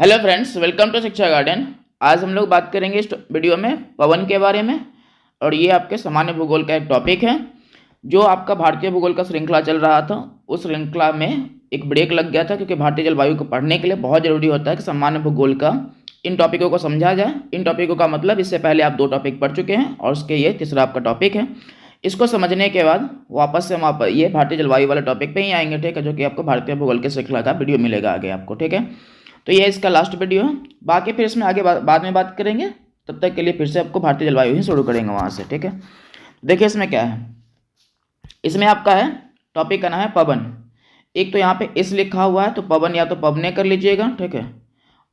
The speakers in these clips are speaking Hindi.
हेलो फ्रेंड्स, वेलकम टू शिक्षा गार्डन। आज हम लोग बात करेंगे इस वीडियो में पवन के बारे में। और ये आपके सामान्य भूगोल का एक टॉपिक है। जो आपका भारतीय भूगोल का श्रृंखला चल रहा था, उस श्रृंखला में एक ब्रेक लग गया था, क्योंकि भारतीय जलवायु को पढ़ने के लिए बहुत ज़रूरी होता है कि सामान्य भूगोल का इन टॉपिकों को समझा जाए। इन टॉपिकों का मतलब, इससे पहले आप 2 टॉपिक पढ़ चुके हैं और उसके ये तीसरा आपका टॉपिक है। इसको समझने के बाद वापस से हम आप ये भारतीय जलवायु वाले टॉपिक पे ही आएंगे, ठीक है, जो कि आपको भारतीय भूगोल के श्रृंखला का वीडियो मिलेगा आगे आपको, ठीक है। तो ये इसका लास्ट वीडियो है। बाकी फिर इसमें आगे बाद में बात करेंगे। तब तक के लिए फिर से आपको भारतीय जलवायु ही शुरू करेंगे वहाँ से, ठीक है। देखिए इसमें क्या है। इसमें आपका है टॉपिक का नाम है पवन। एक तो यहाँ पे इस लिखा हुआ है, तो पवन या तो पवने कर लीजिएगा, ठीक है।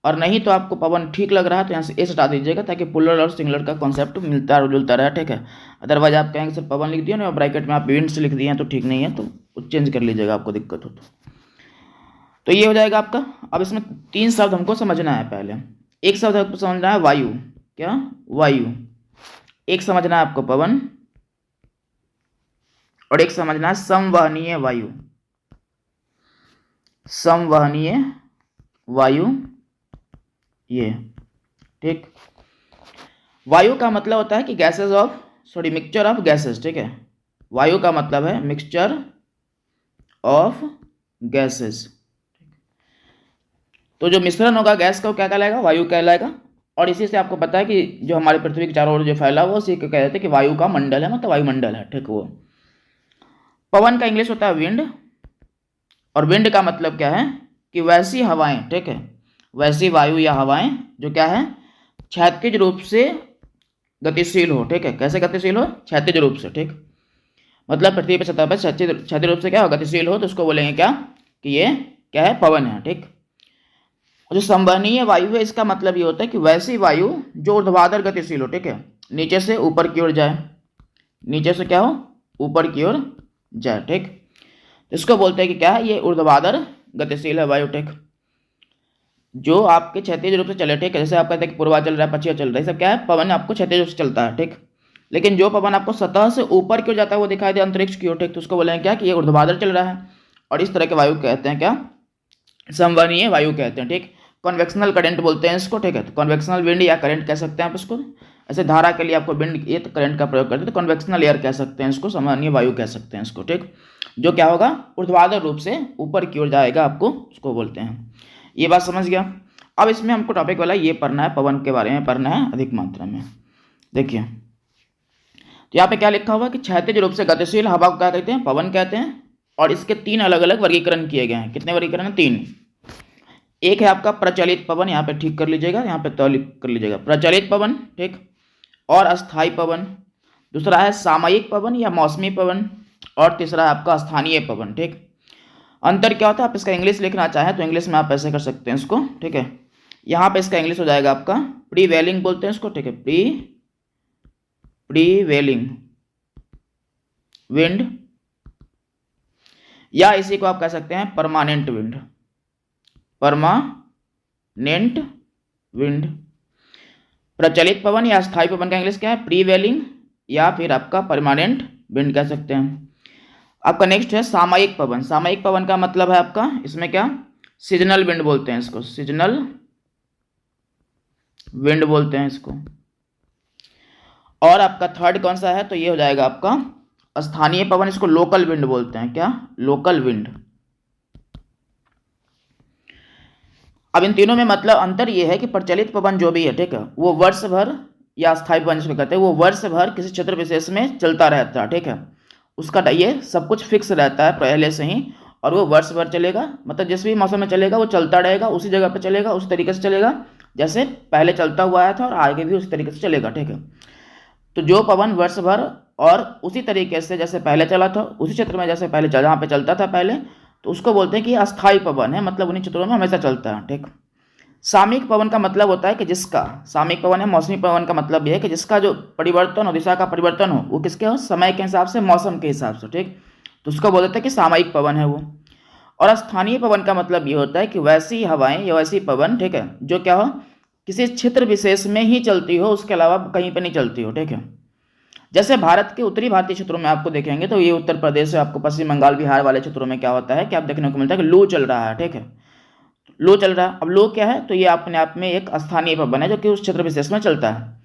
और नहीं तो आपको पवन ठीक लग रहा है तो यहाँ से इस हटा दीजिएगा, ताकि प्लुरल और सिंगुलर का कॉन्सेप्ट मिलता जुलता रहे, ठीक है। अदरवाइज आप कहेंगे सिर्फ पवन लिख दिया ना, ब्रैकेट में आप विंड्स लिख दिए हैं तो ठीक नहीं है, तो चेंज कर लीजिएगा आपको दिक्कत हो तो ये हो जाएगा आपका। अब इसमें 3 शब्द हमको समझना है। पहले एक शब्द आपको समझना है वायु। क्या? वायु। एक समझना है आपको पवन, और एक समझना है संवहनीय वायु। संवहनीय वायु, ये ठीक। वायु का मतलब होता है कि gases of mixture of gases, ठीक है। वायु का मतलब है मिक्सचर ऑफ गैसेस। तो जो मिश्रण होगा गैस का वो क्या कहलाएगा? वायु कहलाएगा। और इसी से आपको पता है कि जो हमारे पृथ्वी के चारों ओर जो फैला हुआ उसी को कहते हैं कि वायु का मंडल है, मतलब वायुमंडल है, ठीक। वो पवन का इंग्लिश होता है विंड। और विंड का मतलब क्या है कि वैसी हवाएं, ठीक है, वैसी वायु या हवाएं जो क्या है, क्षैतिज रूप से गतिशील हो, ठीक है। कैसे गतिशील हो? क्षैतिज रूप से, ठीक। मतलब पृथ्वी पर सतह पर क्षैतिज रूप से क्या हो, गतिशील हो, तो उसको बोलेंगे क्या कि ये क्या है, पवन है, ठीक। जो संवहनीय वायु है, इसका मतलब ये होता है कि वैसी वायु जो ऊर्ध्वाधर गतिशील हो, ठीक है, नीचे से ऊपर की ओर जाए, नीचे से क्या हो, ऊपर की ओर जाए, ठीक। इसको बोलते हैं कि क्या है, ये ऊर्ध्वाधर गतिशील है वायु, ठीक। जो आपके क्षैतिज रूप से चले, ठीक है। जैसे आप कहते हैं कि पूर्वा चल रहा है, पश्चिम चल रहा है, सब क्या है, पवन आपको क्षैतिज रूप से चलता है, ठीक। लेकिन जो पवन आपको सतह से ऊपर की ओर जाता है, वो दिखाई दे अंतरिक्ष की ओर, ठीक, तो उसको बोलेंगे क्या कि ये ऊर्ध्वाधर चल रहा है। और इस तरह के वायु कहते हैं क्या, संवहनीय वायु कहते हैं, ठीक। कन्वेक्शनल करंट बोलते हैं इसको, ठीक है। तो कन्वेक्शनल विंड या करंट कह सकते हैं आप इसको। ऐसे धारा के लिए आपको विंड ये तो करंट का प्रयोग करते हैं, तो कन्वेक्शनल एयर कह सकते हैं इसको, संवहनीय वायु कह सकते हैं इसको, ठीक। जो क्या होगा, ऊर्ध्वाधर रूप से ऊपर की ओर जाएगा, आपको उसको बोलते हैं। ये बात समझ गया। अब इसमें हमको टॉपिक वाला ये पढ़ना है, पवन के बारे में पढ़ना है अधिक मात्रा में। देखिए तो यहाँ पे क्या लिखा हुआ है कि क्षैतिज रूप से गतिशील हवा को क्या कहते हैं, पवन कहते हैं। और इसके 3 अलग अलग वर्गीकरण किए गए हैं। कितने वर्गीकरण हैं? 3। एक है आपका प्रचलित पवन, यहाँ पे ठीक कर लीजिएगा, यहाँ पे तो कर लीजिएगा, प्रचलित पवन, ठीक। और अस्थाई पवन। दूसरा है सामयिक पवन या मौसमी पवन। और तीसरा है आपका स्थानीय पवन, ठीक। अंतर क्या होता है, आप इसका इंग्लिश लिखना चाहें तो इंग्लिश में आप ऐसे कर सकते हैं इसको, ठीक है। यहाँ पे इसका इंग्लिश हो जाएगा आपका प्रीवेलिंग बोलते हैं इसको, ठीक है, प्रीवेलिंग विंड, या इसी को आप कह सकते हैं परमानेंट विंड, परमानेंट विंड। प्रचलित पवन या स्थायी पवन का इंग्लिश क्या है, प्रीवेलिंग, या फिर आपका परमानेंट विंड कह सकते हैं। आपका नेक्स्ट है सामयिक पवन। सामयिक पवन का मतलब है आपका इसमें क्या, सीजनल विंड बोलते हैं इसको, सीजनल विंड बोलते हैं इसको। और आपका थर्ड कौन सा है, तो ये हो जाएगा आपका स्थानीय पवन, इसको लोकल विंड बोलते हैं। क्या? Local wind. अब इन तीनों में मतलब अंतर ये है कि प्रचलित पवन जो भी है, ठीक है, वो वर्ष भर, या स्थायी पवन जिसको कहते हैं, वो वर्ष भर किसी क्षेत्र विशेष में चलता रहता है, ठीक है। उसका ये सब कुछ फिक्स रहता है पहले से ही, और वो वर्ष भर चलेगा, मतलब जिस भी मौसम में चलेगा वो चलता रहेगा, उसी जगह पर चलेगा, उस तरीके से चलेगा जैसे पहले चलता हुआ आया था, और आगे भी उसी तरीके से चलेगा, ठीक है। तो जो पवन वर्ष भर और उसी तरीके से जैसे पहले चला था, उसी क्षेत्र में जैसे पहले जहाँ पे चलता था पहले, तो उसको बोलते हैं कि अस्थायी पवन है, मतलब उन्हीं क्षेत्रों में हमेशा चलता है, ठीक। सामयिक पवन का मतलब होता है कि जिसका, सामयिक पवन है, मौसमी पवन का मतलब यह है कि जिसका जो परिवर्तन हो, दिशा का परिवर्तन हो, वो किसके हो, समय के हिसाब से, मौसम के हिसाब से, ठीक। तो उसको बोलते हैं कि सामयिक पवन है वो। और स्थानीय पवन का मतलब ये होता है कि वैसी हवाएं या वैसी पवन, ठीक है, जो क्या हो, किसी क्षेत्र विशेष में ही चलती हो, उसके अलावा कहीं पर नहीं चलती हो, ठीक है। जैसे भारत के उत्तरी भारतीय क्षेत्रों में आपको देखेंगे तो ये उत्तर प्रदेश से आपको पश्चिम बंगाल बिहार वाले क्षेत्रों में क्या होता है कि आप देखने को मिलता है कि लू चल रहा है, ठीक है। लो चल रहा है। अब लो क्या है, तो ये अपने आप में एक स्थानीय पवन है जो कि उस क्षेत्र विशेष में चलता है।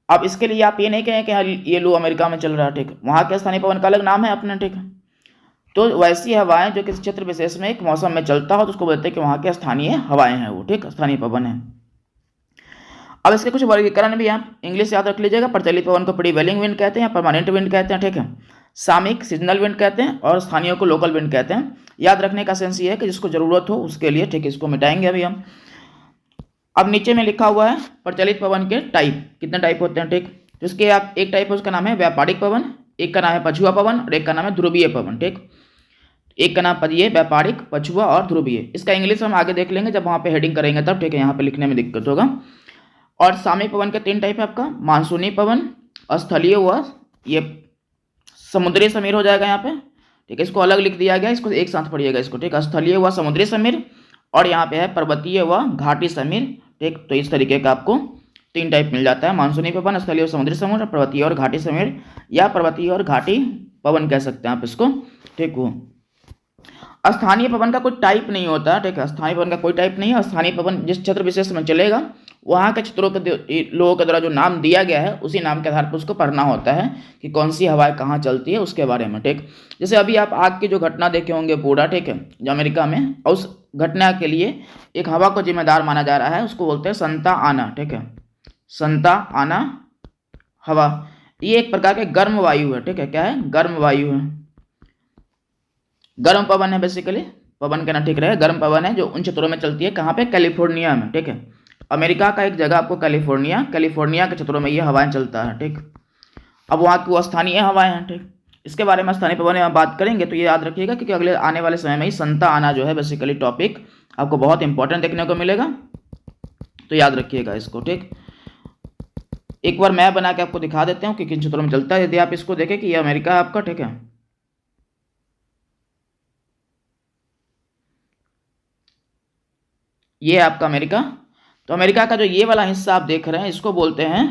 अब इसके लिए आप ये नहीं कहें कि हाँ ये लो अमेरिका में चल रहा है, ठीक, वहाँ के स्थानीय पवन का अलग नाम है अपने, ठीक। तो वैसी हवाएं जो किसी क्षेत्र विशेष में एक मौसम में चलता हो तो उसको बोलते हैं कि वहाँ के स्थानीय हवाएं हैं वो, ठीक, स्थानीय पवन है। अब इसके कुछ वर्गीकरण भी आप इंग्लिश याद रख लीजिएगा। प्रचलित पवन को प्रीवेलिंग विंड कहते हैं, परमानेंट विंड कहते हैं, ठीक है। सामयिक सीजनल विंड कहते हैं और स्थानीय को लोकल विंड कहते हैं। याद रखने का सेंस ये है कि जिसको जरूरत हो उसके लिए, ठीक, इसको मिटाएंगे अभी हम। अब नीचे में लिखा हुआ है प्रचलित पवन के टाइप, कितने टाइप होते हैं, ठीक। तो इसके आप एक टाइप है उसका नाम है व्यापारिक पवन, एक का नाम है पछुआ पवन और एक का नाम है ध्रुवीय पवन, ठीक। एक का नाम ये व्यापारिक, पछुआ और ध्रुवीय। इसका इंग्लिश हम आगे देख लेंगे जब वहाँ पे हेडिंग करेंगे तब, ठीक है, यहाँ पे लिखने में दिक्कत होगा। और सामयिक पवन के 3 टाइप है आपका, मानसूनी पवन, स्थलीय हुआ, ये समुद्री समीर हो जाएगा यहाँ पे, ठीक है। इसको अलग लिख दिया गया, इसको एक साथ पढ़िएगा इसको, ठीक। स्थलीय हुआ समुद्री समीर और यहाँ पे है पर्वतीय हुआ घाटी समीर, ठीक। तो इस तरीके का आपको 3 टाइप मिल जाता है, मानसूनी पवन, स्थलीय और समुद्री समीर, पर्वतीय और घाटी समीर या पर्वतीय और घाटी पवन कह सकते हैं आप इसको, ठीक। वो स्थानीय पवन का कोई टाइप नहीं होता, ठीक है। स्थानीय पवन का कोई टाइप नहीं है। स्थानीय पवन जिस क्षेत्र विशेष में चलेगा वहाँ के क्षेत्रों के लोगों के द्वारा जो नाम दिया गया है उसी नाम के आधार पर उसको पढ़ना होता है कि कौन सी हवाएं कहाँ चलती है उसके बारे में, ठीक। जैसे अभी आप आग की जो घटना देखे होंगे पूरा, ठीक है, जो अमेरिका में, और उस घटना के लिए एक हवा को जिम्मेदार माना जा रहा है, उसको बोलते हैं संता आना, ठीक है। संता आना हवा, ये एक प्रकार के गर्म वायु है, ठीक है। क्या है, गर्म वायु है, गर्म पवन है बेसिकली, पवन कहना ठीक रहे, गर्म पवन है जो उन क्षेत्रों में चलती है, कहाँ पे, कैलिफोर्निया में, ठीक है। अमेरिका का एक जगह आपको कैलिफोर्निया के क्षेत्रों में ये हवाएं चलता है, ठीक। अब वहाँ की वो स्थानीय हवाएं हैं, ठीक। इसके बारे में स्थानीय पवन में बात करेंगे तो ये याद रखिएगा क्योंकि अगले आने वाले समय में ही संता आना जो है बेसिकली टॉपिक आपको बहुत इंपॉर्टेंट देखने को मिलेगा, तो याद रखिएगा इसको, ठीक। एक बार मैप बना के आपको दिखा देते हूँ कि किन क्षेत्रों में चलता है। यदि आप इसको देखें कि ये अमेरिका है आपका, ठीक है, ये है आपका अमेरिका। तो अमेरिका का जो ये वाला हिस्सा आप देख रहे हैं इसको बोलते हैं,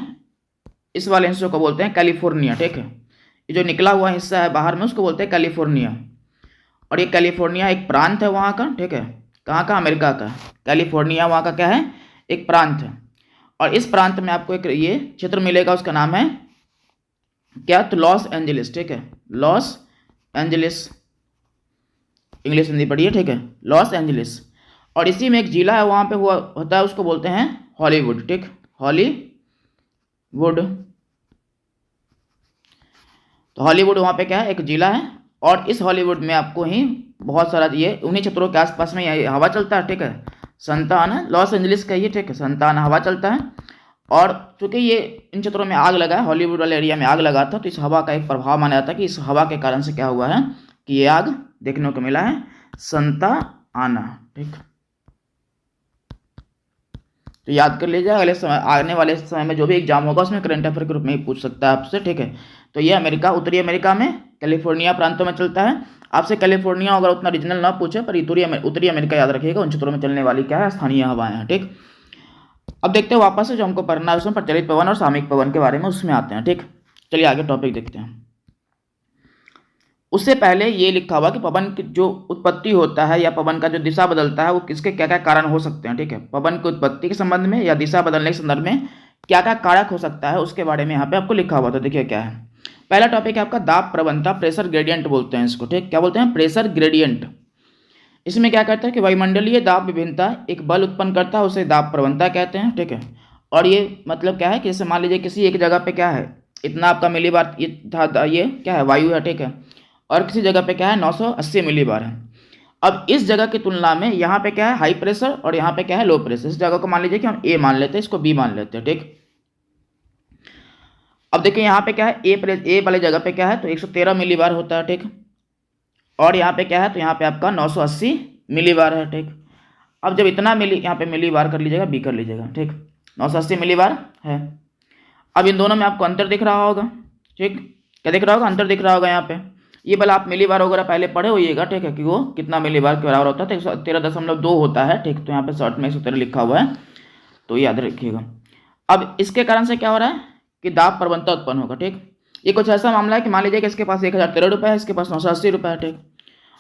इस वाले हिस्से को बोलते हैं कैलिफोर्निया, ठीक है। ये जो निकला हुआ हिस्सा है बाहर में उसको बोलते हैं कैलिफोर्निया, और ये कैलिफोर्निया एक प्रांत है वहाँ का, ठीक है। कहाँ का, अमेरिका का। कैलिफोर्निया वहाँ का क्या है, एक प्रांत है। और इस प्रांत में आपको एक ये क्षेत्र मिलेगा, उसका नाम है क्या, तो लॉस एंजलिस, ठीक है। लॉस एंजलिस, इंग्लिश हिंदी पढ़िए, ठीक है, लॉस एंजलिस। और इसी में एक जिला है वहाँ पे हुआ होता है, उसको बोलते हैं हॉलीवुड, ठीक, हॉलीवुड। तो हॉलीवुड वहाँ पे क्या है, एक जिला है, और इस हॉलीवुड में आपको ही बहुत सारा ये उन्हीं क्षेत्रों के आसपास में ये हवा चलता है, ठीक है। संता आना, लॉस एंजलिस का ये, ठीक है, संता आना हवा चलता है। और चूंकि ये इन क्षेत्रों में आग लगा है, हॉलीवुड वाले एरिया में आग लगा था, तो इस हवा का एक प्रभाव माना जाता है कि इस हवा के कारण से क्या हुआ है कि ये आग देखने को मिला है, संता आना, ठीक। तो याद कर लीजिए, अगले समय आने वाले समय में जो भी एग्जाम होगा उसमें करंट अफेयर के रूप में ही पूछ सकता है आपसे, ठीक है। तो ये अमेरिका, उत्तरी अमेरिका में कैलिफोर्निया प्रांतों में चलता है। आपसे कैलिफोर्निया अगर उतना रीजनल ना पूछे पर उत्तरी अमेरिका याद रखिएगा, उन क्षेत्रों में चलने वाली क्या है, स्थानीय हवाएं हैं, ठीक। अब देखते हैं वापस से जो हमको पढ़ना है उसमें प्रचलित पवन और सामयिक पवन के बारे में, उसमें आते हैं, ठीक। चलिए आगे टॉपिक देखते हैं। उससे पहले ये लिखा हुआ कि पवन की जो उत्पत्ति होता है या पवन का जो दिशा बदलता है वो किसके क्या क्या कारण हो सकते हैं, ठीक है। पवन की उत्पत्ति के संबंध में या दिशा बदलने के संदर्भ में क्या क्या कारक हो सकता है उसके बारे में यहाँ पे आपको लिखा हुआ था। देखिए क्या है, पहला टॉपिक है आपका दाब प्रवणता, प्रेशर ग्रेडियंट बोलते हैं इसको, ठीक। क्या बोलते हैं, प्रेशर ग्रेडियंट। इसमें क्या कहता है कि वायुमंडलीय दाब विभिन्नता एक बल उत्पन्न करता है, उसे दाब प्रवणता कहते हैं, ठीक है। और ये मतलब क्या है कि जैसे मान लीजिए किसी एक जगह पे क्या है, इतना आपका मिलीबार ये था, ये क्या है, वायु है, ठीक है, और किसी जगह पे क्या है 980 मिलीबार है। अब इस जगह की तुलना में यहाँ पे क्या है, हाई प्रेशर, और यहाँ पे क्या है, लो प्रेशर। इस जगह को मान लीजिए कि हम ए मान लेते हैं, इसको बी मान लेते हैं, ठीक। अब देखिए यहाँ पे क्या है, ए वाले जगह पे क्या है तो 113 मिलीबार होता है, ठीक। और यहाँ पे क्या है तो यहाँ पे आपका 980 मिलीबार है, ठीक। अब जब इतना यहाँ पे मिलीबार कर लीजिएगा, बी कर लीजिएगा, ठीक, 980 मिलीबार है। अब इन दोनों में आपको अंतर दिख रहा होगा, ठीक, क्या दिख रहा होगा, अंतर दिख रहा होगा। यहाँ पे ये बल आप मिलीबार वगैरह पहले पढ़े होइएगा, ठीक है, कि वो कितना मिलीबार के बराबर होता है, तो 113.2 होता है, ठीक। तो यहाँ पे शॉर्ट में 113 लिखा हुआ है, तो याद रखिएगा। अब इसके कारण से क्या हो रहा है कि दाब प्रवणता उत्पन्न होगा, ठीक। ये कुछ ऐसा मामला है कि मान लीजिए कि इसके पास 1013 रुपये है, इसके पास 980 रुपये है, ठीक।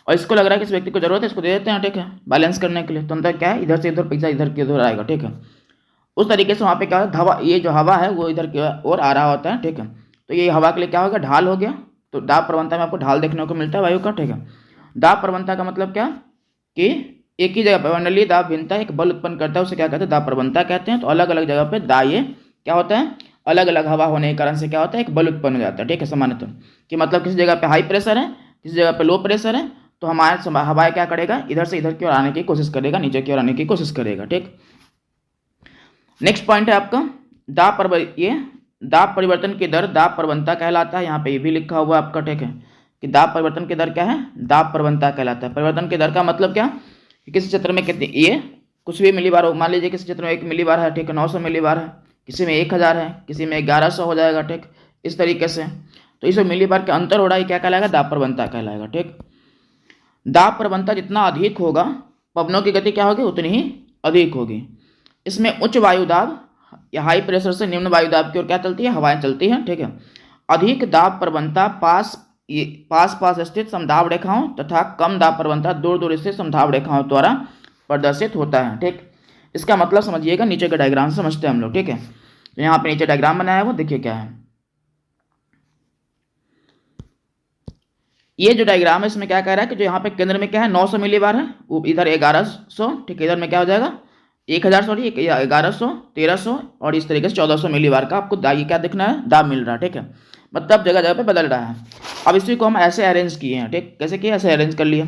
और इसको लग रहा है कि इस व्यक्ति को जरूरत है, इसको दे देते हैं, ठीक है, बैलेंस करने के लिए। तो अंदर क्या है, इधर से इधर पैसा इधर के उधर आएगा, ठीक है। उस तरीके से वहाँ पे क्या है, हवा, ये जो हवा है वो इधर की ओर आ रहा होता है, ठीक है। तो ये हवा के लिए क्या होगा, ढाल हो गया। तो दाब प्रवणता में आपको ढाल देखने को मिलता है वायु का, ठीक है। दाब प्रवणता का मतलब क्या कि एक ही जगह पर मंडलीय दाब भिन्नता एक बल उत्पन्न करता है, उसे क्या कहते हैं, दाब प्रवणता कहते हैं। तो अलग अलग जगह पे ये क्या होता है, अलग अलग हवा होने के कारण से क्या होता है, एक बल उत्पन्न हो जाता है, ठीक है। सामान्यतः कि मतलब किसी जगह पे हाई प्रेशर है, किसी जगह पे लो प्रेशर है, तो हमारे हवा क्या करेगा, इधर से इधर की ओर आने की कोशिश करेगा, नीचे की ओर आने की कोशिश करेगा, ठीक। नेक्स्ट पॉइंट है आपका दाब परिवर्तन की दर दाब प्रवणता कहलाता है। यहाँ पे ये भी लिखा हुआ है आपका, ठीक है, कि दाब परिवर्तन की दर क्या है, दाब प्रवणता कहलाता है। परिवर्तन की दर का मतलब क्या, किसी क्षेत्र में कितनी, ये कुछ भी मिलीबार हो, मान लीजिए किसी क्षेत्र में 1 मिलीबार है, ठीक है, 900 मिलीबार है, किसी में 1000 है, किसी में 1100 हो जाएगा, ठीक, इस तरीके से। तो इस मिलीबार के अंतर हो रहा है, क्या कहलाएगा, दाब प्रवणता कहलाएगा, ठीक। दाब प्रवणता जितना अधिक होगा, पवनों की गति क्या होगी, उतनी ही अधिक होगी। इसमें उच्च वायु दाब या हाई प्रेशर से निम्न वायु दाब की ओर क्या चलती है, हवाएं चलती हैं, ठीक है। अधिक दाब प्रवणता पास स्थित समदाब रेखाओं तथा कम दाब प्रवणता दूर दूर स्थित समदाब रेखाओं द्वारा प्रदर्शित होता है, ठीक। इसका मतलब समझिएगा, नीचे का डायग्राम समझते हैं हम लोग, ठीक है। तो यहाँ पे नीचे डायग्राम बनाया है, वो देखिए क्या है। ये जो डायग्राम है इसमें क्या कह रहा है कि जो यहाँ पे केंद्र में क्या है, 900 मिलीबार है, वो इधर 1100, ठीक है, इधर में क्या हो जाएगा 1000, सॉरी 1100, 1300 और इस तरीके से 1400 मिलीबार का आपको ये क्या दिखना है, दाब मिल रहा है, ठीक है। मतलब जगह जगह पे बदल रहा है। अब इसी को हम ऐसे अरेंज किए हैं, ठीक, कैसे किए, ऐसे अरेंज कर लिए।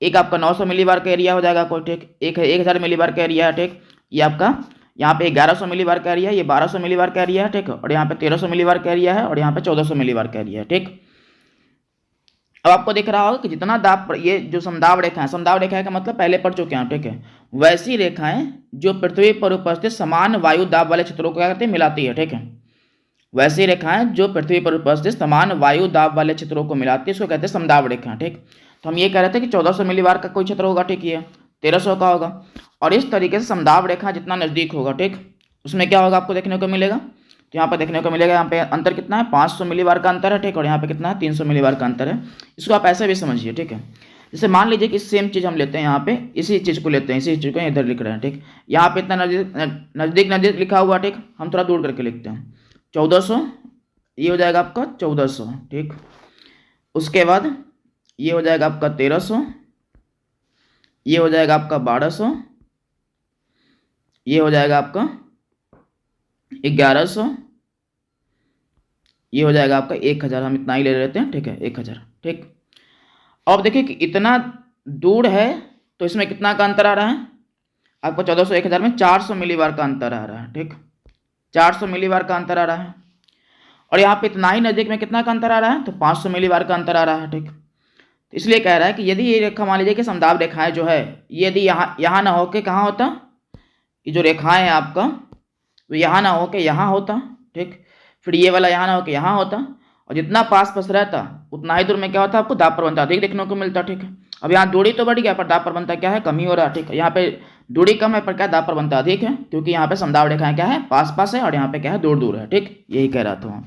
एक आपका 900 मिलीबार का एरिया हो जाएगा कोई, ठीक, एक 1000 मिलीबार का एरिया है, ठीक, ये आपका यहाँ पे 1100 मिलीबार का एरिया है, ये 1200 मिलीबार का एरिया है, ठीक, और यहाँ पे 1300 मिलीबार का एरिया है, और यहाँ पे 1400 मिलीबार का एरिया है, ठीक। अब आपको दिख रहा होगा कि जितना दाब, ये जो समदाब रेखा है, समदाब रेखा का मतलब पहले पढ़ चुके हैं, ठीक है, वैसी रेखाएं जो पृथ्वी पर उपस्थित समान वायु दाब वाले क्षेत्रों को क्या कहते हैं, मिलाती है, ठीक है। वैसी रेखाएं जो पृथ्वी पर उपस्थित समान वायु दाब वाले क्षेत्रों को मिलाती है, इसको कहते हैं समदाब रेखा, ठीक। तो हम ये कह रहे थे कि 1400 मिलीबार का कोई क्षेत्र होगा, ठीक, ये 1300 का होगा। और इस तरीके से समदाब रेखा जितना नजदीक होगा, ठीक, उसमें क्या होगा आपको देखने को मिलेगा। तो यहाँ पर देखने को मिलेगा, यहाँ पे अंतर कितना है, 500 मिलीबार का अंतर है, ठीक, और यहाँ पे कितना है, 300 मिलीबार का अंतर है। इसको आप ऐसे भी समझिए, ठीक है। जैसे मान लीजिए कि सेम चीज़ हम लेते हैं, यहाँ पे इसी चीज़ को लेते हैं, इसी चीज़ को इधर लिख रहे हैं, ठीक। यहाँ पे इतना नज़दीक लिखा हुआ, ठीक, हम थोड़ा दूर करके लिखते हैं। 1400 ये हो जाएगा आपका 1400, ठीक। उसके बाद ये हो जाएगा आपका 1300, ये हो जाएगा आपका 1200, ये हो जाएगा आपका 1100, ये हो जाएगा आपका 1000, हम इतना ही ले लेते हैं, ठीक है, 1000, ठीक। अब देखिए कि इतना दूर है तो इसमें कितना का अंतर आ रहा है आपको, 1400 1000 में 400 मिलीबार का अंतर आ रहा है, ठीक, 400 मिलीबार का अंतर आ रहा है। और यहाँ पे इतना ही नज़दीक में कितना का अंतर आ रहा है, तो 500 मिलीबार का अंतर आ रहा है, ठीक। तो इसलिए कह रहा है कि यदि ये रेखा, मान लीजिए कि समदाब रेखाएं जो है, यदि यहाँ ना होके कहाँ होता, ये जो रेखाएं है आपका, तो यहाँ ना होके यहाँ होता, ठीक, फिर ये वाला यहाँ ना होके यहाँ होता, और जितना पास रहता उतना ही दूर में क्या होता, आपको दाब प्रवणता अधिक देखने को मिलता, ठीक है। अब यहाँ दूरी तो बढ़ गया पर दाब प्रवणता क्या है, कम ही हो रहा है, ठीक है। यहाँ पे दूरी कम है पर क्या दाब प्रवणता अधिक है, क्योंकि यहाँ पे समदाब रेखाएं क्या है, पास है, और यहाँ पे क्या है, दूर है, ठीक, यही कह रहा था।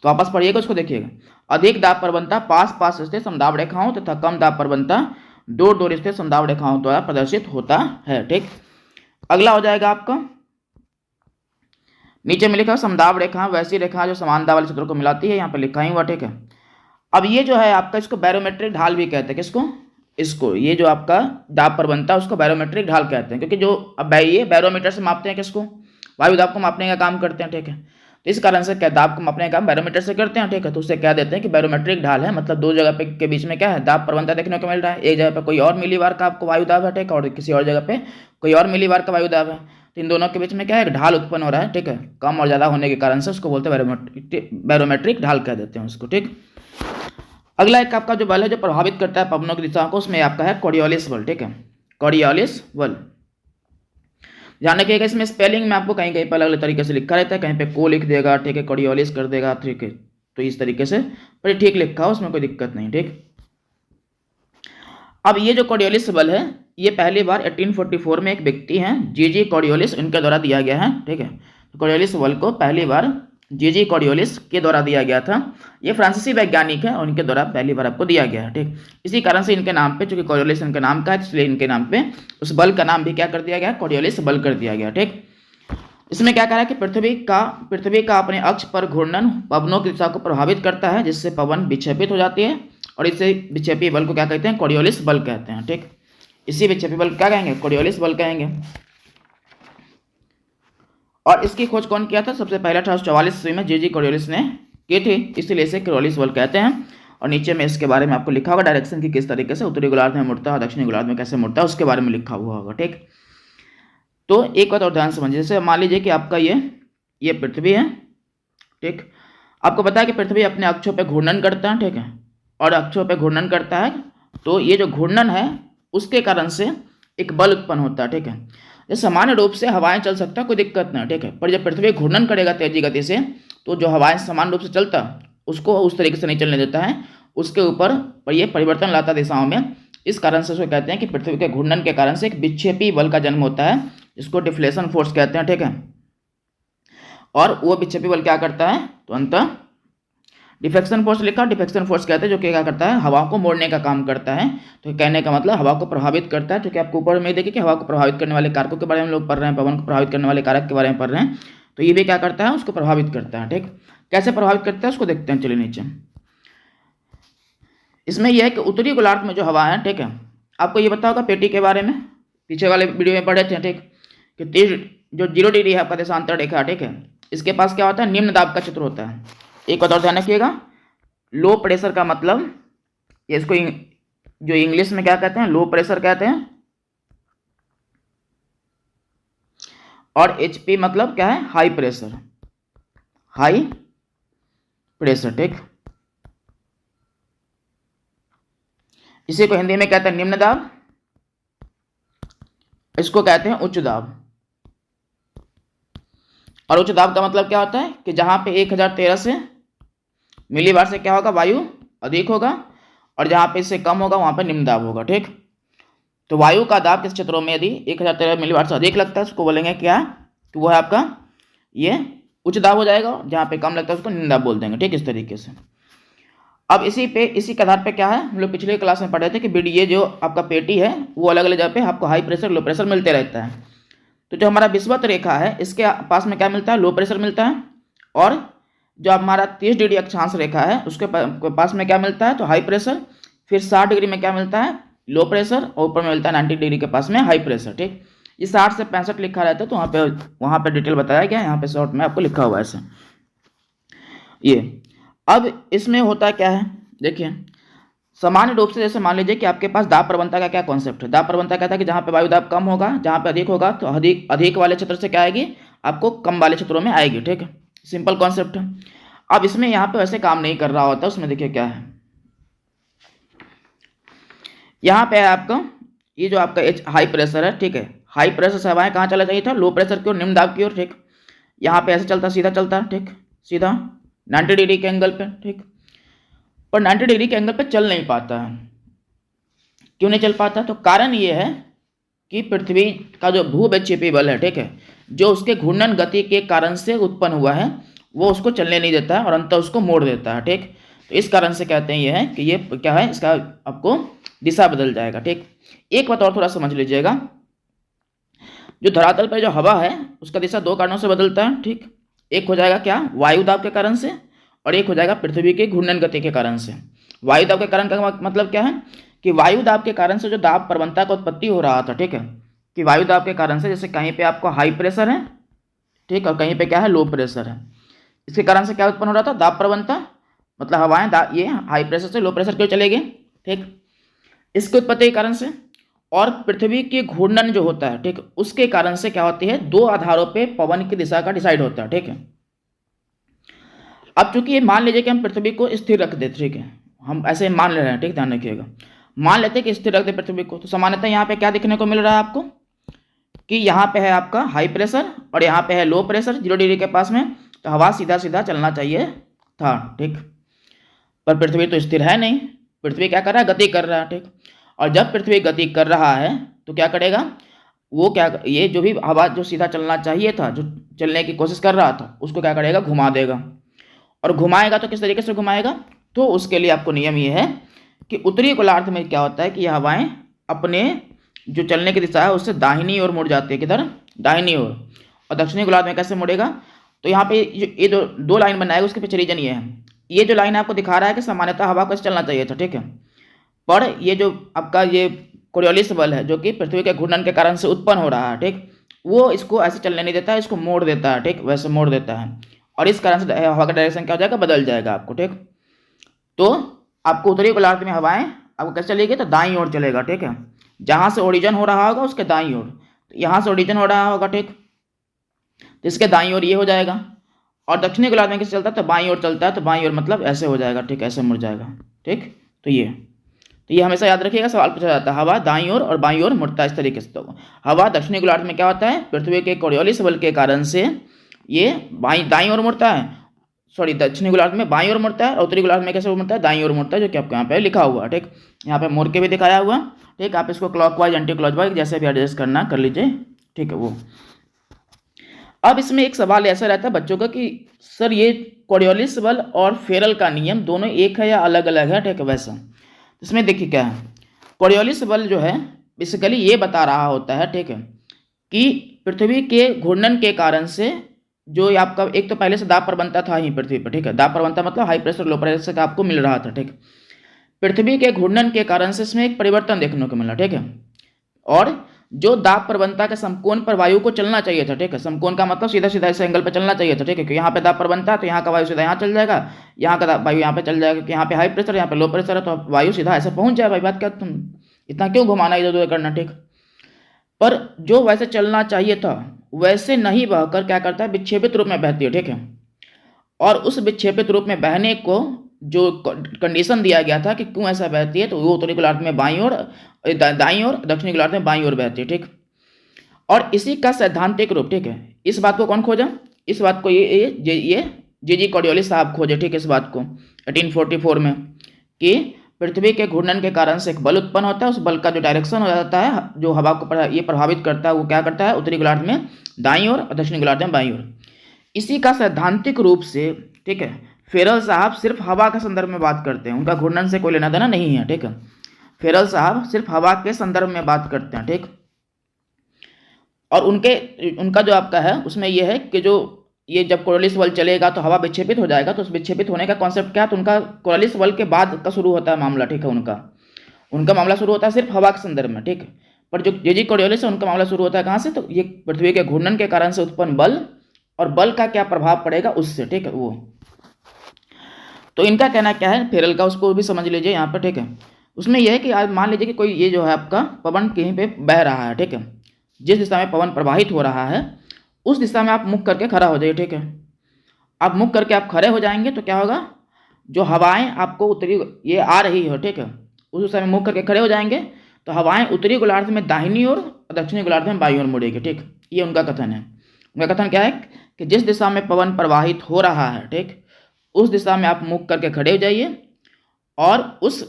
तो वापस पढ़िएगा, उसको देखिएगा। अधिक दाब प्रवणता पास स्थित समदाब रेखाओं तथा कम दाब प्रवणता दूर स्थित समदाब रेखाओं द्वारा प्रदर्शित होता है, ठीक। अगला हो जाएगा आपका, नीचे में लिखा समदाब रेखा वैसी रेखा जो समान दाब वाले क्षेत्रों को मिलाती है, यहाँ पे लिखा ही हुआ, ठीक है। अब ये जो है आपका, इसको बैरोमेट्रिक ढाल भी कहते हैं, किसको, इसको, ये जो आपका दाब प्रवणता उसको बैरोमेट्रिक ढाल कहते हैं, क्योंकि जो अब ये बैरोमीटर से मापते हैं किसको, वायु दाब को मापने का काम करते हैं, ठीक है। तो इस कारण से क्या दाब को मापने का काम बैरोमीटर से करते हैं, ठीक है। तो उससे क्या देते हैं कि बैरोमेट्रिक ढाल है, मतलब दो जगह पे के बीच में क्या है, दाब प्रवणता देखने को मिल रहा है। एक जगह पे कोई और मिलीबार का आपको वायु दाब है, ठीक, और किसी और जगह पे कोई और मिलीबार का वायु दाब है। तो इन दोनों के बीच में क्या है, एक ढाल उत्पन्न हो रहा है, ठीक है, कम और ज़्यादा होने के कारण से उसको बोलते हैं बैरोमेट्रिक ढाल कह देते हैं उसको, ठीक। अगला एक आपका जो बल है जो प्रभावित करता है पवनों की दिशाओं को, उसमें आपका है कोरियोलिस बल, ठीक है, कोरियोलिस बल। ध्यान रखिएगा, इसमें स्पेलिंग में आपको कहीं कहीं पर अलग अलग तरीके से लिखा रहता है, कहीं पे को लिख देगा, ठीक है, कोरियोलिस कर देगा, ठीक है। तो इस तरीके से पर ठीक लिखा हो, उसमें कोई दिक्कत नहीं, ठीक। अब ये जो कोरियोलिस बल है, ये पहली बार 1844 में एक व्यक्ति हैं जी कोरियोलिस, इनके द्वारा दिया गया है, ठीक है। तो कोरियोलिस बल को पहली बार जी कॉरियोलिस के द्वारा दिया गया था। ये फ्रांसीसी वैज्ञानिक है और इनके द्वारा पहली बार आपको दिया गया है, ठीक। इसी कारण से इनके नाम पे, चूंकि कॉरियोलिस इनके नाम का है, इसलिए इनके नाम पे उस बल का नाम भी क्या कर दिया गया, कॉरियोलिस बल कर दिया गया, ठीक। इसमें क्या कह रहा है कि पृथ्वी का अपने अक्ष पर घूर्णन पवनों की दिशा को प्रभावित करता है, जिससे पवन विक्षेपित हो जाती है, और इसे विक्षेपी बल को क्या कहते हैं, कॉरियोलिस बल कहते हैं, ठीक। इसी विक्षेपी बल क्या कहेंगे, कॉरियोलिस बल कहेंगे। और इसकी खोज कौन किया था, सबसे पहले 1844 ईस्वी में जी कॉरियोलिस ने की थी, इसलिए इसे कॉरियोलिस बल कहते हैं। और नीचे में इसके बारे में आपको लिखा होगा डायरेक्शन की किस तरीके से उत्तरी गोलार्ध में मुड़ता है, दक्षिणी गोलार्ध में कैसे मुड़ता है, उसके बारे में लिखा हुआ होगा, ठीक। तो एक बात और ध्यान समझिए, जैसे मान लीजिए कि आपका ये पृथ्वी है, ठीक। आपको पता है कि पृथ्वी अपने अक्षों पे घूर्णन करता है, ठीक है, और अक्षों पे घूर्णन करता है, तो ये जो घूर्णन है उसके कारण से एक बल उत्पन्न होता है, ठीक है। जैसे सामान्य रूप से हवाएं चल सकता है, कोई दिक्कत नहीं, ठीक है, पर जब पृथ्वी घूर्णन करेगा तेजी गति से, तो जो हवाएं सामान्य रूप से चलता उसको उस तरीके से नहीं चलने देता है, उसके ऊपर पर ये परिवर्तन लाता दिशाओं में। इस कारण से उसको कहते हैं कि पृथ्वी के घूर्णन के कारण से एक विक्षेपी बल का जन्म होता है, जिसको डिफ्लेशन फोर्स कहते हैं, ठीक है। और वो विक्षेपी बल क्या करता है, तो अंततः डिफेक्शन फोर्स लिखा, डिफेक्शन फोर्स कहते हैं, जो कि क्या करता है, हवा को मोड़ने का काम करता है। तो कहने का मतलब हवा को प्रभावित करता है, क्योंकि आपको ऊपर में देखिए कि हवा को प्रभावित करने वाले कारकों के बारे में लोग पढ़ रहे हैं, पवन को प्रभावित करने वाले कारक के बारे में पढ़ रहे हैं, तो ये भी क्या करता है, उसको प्रभावित करता है, ठीक। कैसे प्रभावित करता है उसको देखते हैं, चलिए नीचे। इसमें यह है कि उत्तरी गोलार्ध में जो हवा है, ठीक है, आपको ये पता होगा पेटी के बारे में, पीछे वाले वीडियो में पढ़े थे, ठीक, कि 30 जो 0 डिग्री है आपका देशांतर रेखा, ठीक है, इसके पास क्या होता है, निम्न दाब का क्षेत्र होता है। एक बात और ध्यान रखिएगा, लो प्रेशर का मतलब, इसको जो इंग्लिश में क्या कहते हैं, लो प्रेशर कहते हैं, और एचपी मतलब क्या है, हाई प्रेशर, हाई प्रेशर, ठीक। इसी को हिंदी में कहते हैं निम्न दाब, इसको कहते हैं उच्च दाब। और उच्च दाब का मतलब क्या होता है कि जहां पे 1013 से मिलीबार से क्या होगा, वायु अधिक होगा, और जहां पे इससे कम होगा वहां पे निम्न दाब होगा, ठीक। तो वायु का दाब किस क्षेत्रों में यदि 1013 मिलीबार से अधिक लगता है उसको बोलेंगे क्या, कि वो है आपका ये उच्च दाब हो जाएगा, जहां पे कम लगता है उसको निम्न दाब बोल देंगे, ठीक, इस तरीके से। अब इसी के आधार पे क्या है, हम लोग पिछले क्लास में पढ़े थे कि ये जो आपका पेटी है वो अलग अलग जगह पे आपको हाई प्रेशर लो प्रेशर मिलते रहता है। तो जो हमारा विषुवत रेखा है इसके पास में क्या मिलता है, लो प्रेशर मिलता है, और जो हमारा 30 डिग्री अक्षांश रेखा है उसके पास में क्या मिलता है, तो हाई प्रेशर। फिर 60 डिग्री में क्या मिलता है, लो प्रेशर, और ऊपर में मिलता है 90 डिग्री के पास में हाई प्रेशर, ठीक। ये 60 से 65 लिखा रहता है, तो वहाँ पे डिटेल बताया गया, यहाँ पे शॉर्ट में आपको लिखा हुआ है ऐसे। ये अब इसमें होता क्या है, देखिए सामान्य रूप से जैसे मान लीजिए कि आपके पास दाब प्रवणता का क्या कॉन्सेप्ट है। दाब प्रवणता कहता है कि जहाँ पे वायु दाब कम होगा, जहाँ पे अधिक होगा, तो अधिक वाले क्षेत्र से क्या आएगी, आपको कम वाले क्षेत्रों में आएगी, ठीक है, सिंपल कॉन्सेप्ट है। अब इसमें यहाँ पे वैसे काम नहीं कर रहा होता, उसमें देखिए क्या है, यहाँ पे है आपका ये जो आपका हाई प्रेशर है, ठीक है, हाई प्रेशर से हवाएं कहाँ चला चाहिए था, लो प्रेशर की ओर, निम्न दाब की ओर, ठीक। यहाँ पे ऐसे चलता, सीधा चलता, ठीक, सीधा 90 डिग्री के एंगल पे, ठीक। पर 90 डिग्री के एंगल पे चल नहीं पाता है। क्यों नहीं चल पाता, तो कारण ये है कि पृथ्वी का जो भूविक्षेपी बल है, ठीक है, जो उसके घूर्णन गति के कारण से उत्पन्न हुआ है, वो उसको चलने नहीं देता है और अंततः उसको मोड़ देता है, ठीक। तो इस कारण से कहते हैं ये है कि ये क्या है, इसका आपको दिशा बदल जाएगा, ठीक। एक बात और थोड़ा समझ लीजिएगा, जो धरातल पर जो हवा है उसका दिशा 2 कारणों से बदलता है, ठीक। एक हो जाएगा क्या, वायु दाब के कारण से, और एक हो जाएगा पृथ्वी के घूर्णन गति के कारण से। वायु दाब के कारण का मतलब क्या है, कि वायु दाब के कारण से जो दाब प्रवणता का उत्पत्ति हो रहा था, ठीक है, कि वायु दाब के कारण से जैसे कहीं पे आपको हाई प्रेशर है, ठीक, और कहीं पे क्या है, लो प्रेशर है, इसके कारण से क्या उत्पन्न हो रहा था, दाब प्रवणता, मतलब हवाएं ये हाई प्रेशर से लो प्रेशर क्यों चले गए, ठीक, इसके उत्पत्ति के कारण से। और पृथ्वी के घूर्णन जो होता है, ठीक, उसके कारण से क्या होती है, 2 आधारों पे पवन की दिशा का डिसाइड होता है, ठीक है। अब चूंकि ये मान लीजिए कि हम पृथ्वी को स्थिर रख देते, ठीक है, हम ऐसे मान ले रहे हैं, ठीक, ध्यान रखिएगा, मान लेते हैं कि स्थिर रख दे पृथ्वी को, तो सामान्यतः यहाँ पे क्या देखने को मिल रहा है आपको, कि यहाँ पे है आपका हाई प्रेशर और यहाँ पे है लो प्रेशर 0 डिग्री के पास में, तो हवा सीधा सीधा चलना चाहिए था, ठीक। पर पृथ्वी तो स्थिर है नहीं, पृथ्वी क्या कर रहा है, गति कर रहा है, ठीक। और जब पृथ्वी गति कर रहा है तो क्या करेगा, वो क्या, ये जो भी हवा जो सीधा चलना चाहिए था, जो चलने की कोशिश कर रहा था, उसको क्या करेगा, घुमा देगा। और घुमाएगा तो किस तरीके से घुमाएगा, तो उसके लिए आपको नियम ये है कि उत्तरी गोलार्ध में क्या होता है कि ये हवाएं अपने जो चलने की दिशा है उससे दाहिनी ओर मुड़ जाती है, किधर, दाहिनी ओर। और दक्षिणी गोलार्ध में कैसे मुड़ेगा, तो यहाँ पे ये जो दो लाइन बनाएगा उसके पीछे रीजन ये है, ये जो लाइन आपको दिखा रहा है कि सामान्यतः हवा को ऐसे चलना चाहिए था, ठीक है, पर ये जो आपका ये कोरियोलिस बल है जो कि पृथ्वी के घूर्णन के कारण से उत्पन्न हो रहा है, ठीक, वो इसको ऐसे चलने नहीं देता है, इसको मोड़ देता है, ठीक, वैसे मोड़ देता है, और इस कारण से हवा का डायरेक्शन क्या हो जाएगा, बदल जाएगा आपको, ठीक। तो आपको उत्तरी गोलार्ध में हवाएं आपको कैसे चलेगी, तो दाईं ओर चलेगा, ठीक है, जहां से ओरिजिन हो रहा होगा उसके दाईं ओर, तो यहाँ से ओरिजिन हो रहा होगा, ठीक, तो इसके दाईं ओर ये हो जाएगा। और दक्षिणी गोलार्ध में कैसे चलता है, तो बाईं ओर चलता है, तो बाईं ओर मतलब ऐसे हो जाएगा, ठीक, ऐसे मुड़ जाएगा, ठीक। तो ये हमेशा याद रखिएगा, सवाल पूछा जाता है, हवा दाईं ओर और बाईं ओर मुड़ता है इस तरीके से। तो हवा दक्षिणी गोलार्ध में क्या होता है, पृथ्वी के कोरियोलिस बल के कारण से ये दाईं ओर मुड़ता है, सॉरी दक्षिणी गोलार्ध में बाईं ओर मुड़ता है, और उत्तरी गोलार्ध में कैसे मुड़ता है, दाईं ओर मुड़ता है, जो कि आपको यहाँ पे लिखा हुआ है, ठीक, यहाँ पे मोड़ के भी दिखाया हुआ, ठीक। आप इसको क्लॉकवाइज एंटी क्लॉकवाइज जैसे भी एडजस्ट करना कर लीजिए, ठीक है। वो अब इसमें एक सवाल ऐसा रहता है बच्चों का कि सर ये कोरियोलिस बल और फेरल का नियम दोनों एक है या अलग अलग है, ठीक है। वैसा इसमें देखिए क्या है, कोरियोलिस बल जो है बेसिकली ये बता रहा होता है, ठीक है, कि पृथ्वी के घूर्णन के कारण से जो आपका एक तो पहले से दाब प्रवणता था ही पृथ्वी पर, ठीक है, दाब प्रवणता मतलब हाई प्रेशर लो प्रेशर का आपको मिल रहा था, ठीक। पृथ्वी के घूर्णन के कारण से इसमें एक परिवर्तन देखने को मिला, ठीक है, और जो दाब प्रवणता के समकोण पर वायु को चलना चाहिए था, ठीक है, समकोण का मतलब सीधा सीधा इस एंगल पर चलना चाहिए था, ठीक है, क्योंकि यहाँ पे दाब प्रवणता है तो यहाँ का वायु सीधा यहाँ चल जाएगा, यहाँ का वायु यहाँ पे चल जाएगा, क्योंकि यहाँ पे हाई प्रेशर यहाँ पे लो प्रेशर है, तो वायु सीधा ऐसे पहुंच जाए, भाई बात क्या, तुम इतना क्यों घुमाना इधर उधर करना, ठीक। पर जो वैसे चलना चाहिए था वैसे नहीं बहकर क्या करता है, विक्षेपित रूप में बहती है, ठीक है। और उस विक्षेपित रूप में बहने को जो कंडीशन दिया गया था कि क्यों ऐसा बहती है, तो वो उत्तरी गोलार्ध में बाईं ओर, दाईं ओर, दक्षिणी गोलार्ध में बाईं ओर बहती है, ठीक। और इसी का सैद्धांतिक रूप, ठीक है, इस बात को कौन खोजा, इस बात को ये जी कोरियोलिस साहब खोजे, ठीक, इस बात को 1844 में, कि पृथ्वी के घूर्णन के कारण से एक बल उत्पन्न होता है, उस बल का जो डायरेक्शन हो जाता है, जो हवा को ये प्रभावित करता है, वो क्या करता है, उत्तरी गोलार्ध में दाईं ओर और दक्षिणी गोलार्ध में बाईं ओर। इसी का सैद्धांतिक रूप से, ठीक है, फेरल साहब सिर्फ हवा के संदर्भ में बात करते हैं, उनका घूर्णन से कोई लेना देना नहीं है, ठीक है। फेरल साहब सिर्फ हवा के संदर्भ में बात करते हैं, ठीक। और उनका जो आपका है उसमें यह है कि जो ये जब कोरियोलिस बल चलेगा तो हवा विक्षेपित हो जाएगा, तो उस विक्षेपित होने का कॉन्सेप्ट क्या है, तो उनका कोरियोलिस बल के बाद का शुरू होता है मामला, ठीक है, उनका मामला शुरू होता है सिर्फ हवा के संदर्भ में, ठीक। पर जो जे कोरियोलिस है उनका मामला शुरू होता है कहाँ से, तो ये पृथ्वी के घूर्णन के कारण से उत्पन्न बल और बल का क्या प्रभाव पड़ेगा उससे, ठीक है। वो तो इनका कहना क्या है फेरल का, उसको भी समझ लीजिए यहाँ पर, ठीक है। उसमें यह है कि आज मान लीजिए कि कोई ये जो है आपका पवन कहीं पे बह रहा है, ठीक है, जिस दिशा में पवन प्रवाहित हो रहा है उस दिशा में आप मुख करके खड़ा हो जाइए, ठीक है। आप मुख करके आप खड़े हो जाएंगे तो क्या होगा, जो हवाएं आपको उत्तरी ये आ रही हो, ठीक है, उस दिशा में मुख करके खड़े हो जाएंगे तो हवाएं उत्तरी गोलार्ध में दाहिनी ओर और दक्षिणी गोलार्ध में बाईं ओर मुड़ेगी, ठीक। ये उनका कथन है। उनका कथन क्या है कि जिस दिशा में पवन प्रवाहित हो रहा है, ठीक, उस दिशा में आप मुख करके खड़े हो जाइए, और उस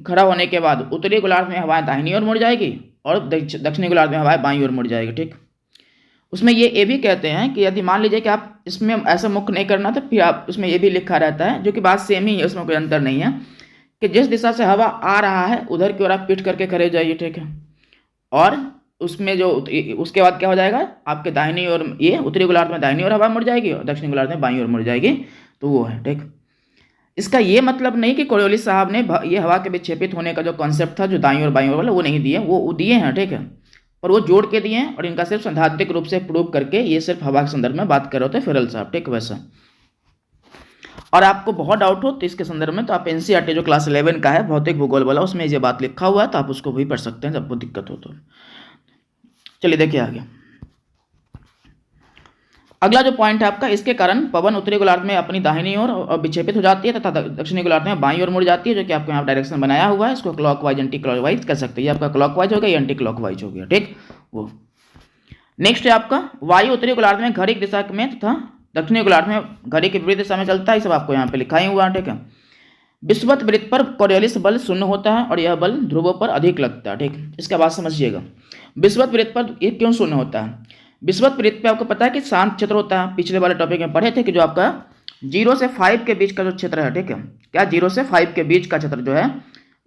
खड़ा होने के बाद उत्तरी गोलार्ध में हवाएं दाहिनी ओर मुड़ जाएगी और दक्षिणी गोलार्ध में हवाएं बाईं ओर मुड़ जाएगी, ठीक। उसमें ये भी कहते हैं कि यदि मान लीजिए कि आप इसमें ऐसा मुख नहीं करना तो फिर आप उसमें ये भी लिखा रहता है, जो कि बात सेम ही है, उसमें कोई अंतर नहीं है, कि जिस दिशा से हवा आ रहा है उधर की ओर आप पीठ करके खड़े हो जाइए, ठीक है। और उसमें जो उसके बाद क्या हो जाएगा, आपके दाहिनी ओर ये उत्तरी गोलार्ध में दाहिनी ओर हवा मुड़ जाएगी और दक्षिणी गोलार्ध में बाईं ओर मुड़ जाएगी, तो वो है, ठीक। इसका ये मतलब नहीं कि कोरियोलिस साहब ने ये हवा के विक्षेपित होने का जो कॉन्सेप्ट था, जो दाईं ओर बाईं ओर वाला, वो नहीं दिए, वो दिए हैं, ठीक है, पर वो जोड़ के दिए हैं, और इनका सिर्फ सैद्धांतिक रूप से प्रूव करके ये सिर्फ हवा के संदर्भ में बात कर रहे होते हैं फेरल साहब, ठीक, वैसा। और आपको बहुत डाउट हो तो इसके संदर्भ में तो आप एनसीईआरटी जो क्लास 11 का है भौतिक भूगोल वाला, उसमें ये बात लिखा हुआ है, तो आप उसको भी पढ़ सकते हैं जब वो दिक्कत हो तो। चलिए देखिए आगे। अगला जो पॉइंट है आपका, इसके कारण पवन उत्तरी गोलार्ध में अपनी दाहिनी ओर विक्षेपित हो जाती है तथा दक्षिणी गोलार्ध में बाईं ओर मुड़ जाती है, जो कि आपको यहाँ डायरेक्शन बनाया हुआ है, इसको क्लॉकवाइज एंटी क्लॉकवाइज कह सकते हैं। ये आपका क्लॉकवाइज हो गया, एंटी क्लॉकवाइज हो गया, ठीक। वो नेक्स्ट है आपका वायु उत्तरी गोलार्ध में घड़ी की दिशा में तथा दक्षिणी गोलार्ध में घड़ी की विपरीत दिशा में चलता है, सब आपको यहाँ पे लिखा ही हुआ है, ठीक है। विषुवत वृत्त पर कोरियोलिस बल शून्य होता है और यह बल ध्रुवों पर अधिक लगता है। ठीक, इसका बात समझिएगा। विषुवत वृत्त पर ये क्यों शून्य होता है? विषुवत वृत्त पे आपको पता है कि शांत क्षेत्र होता है। पिछले वाले टॉपिक में पढ़े थे कि जो आपका 0 से 5 के बीच का जो क्षेत्र है, ठीक है, क्या 0 से 5 के बीच का क्षेत्र जो है,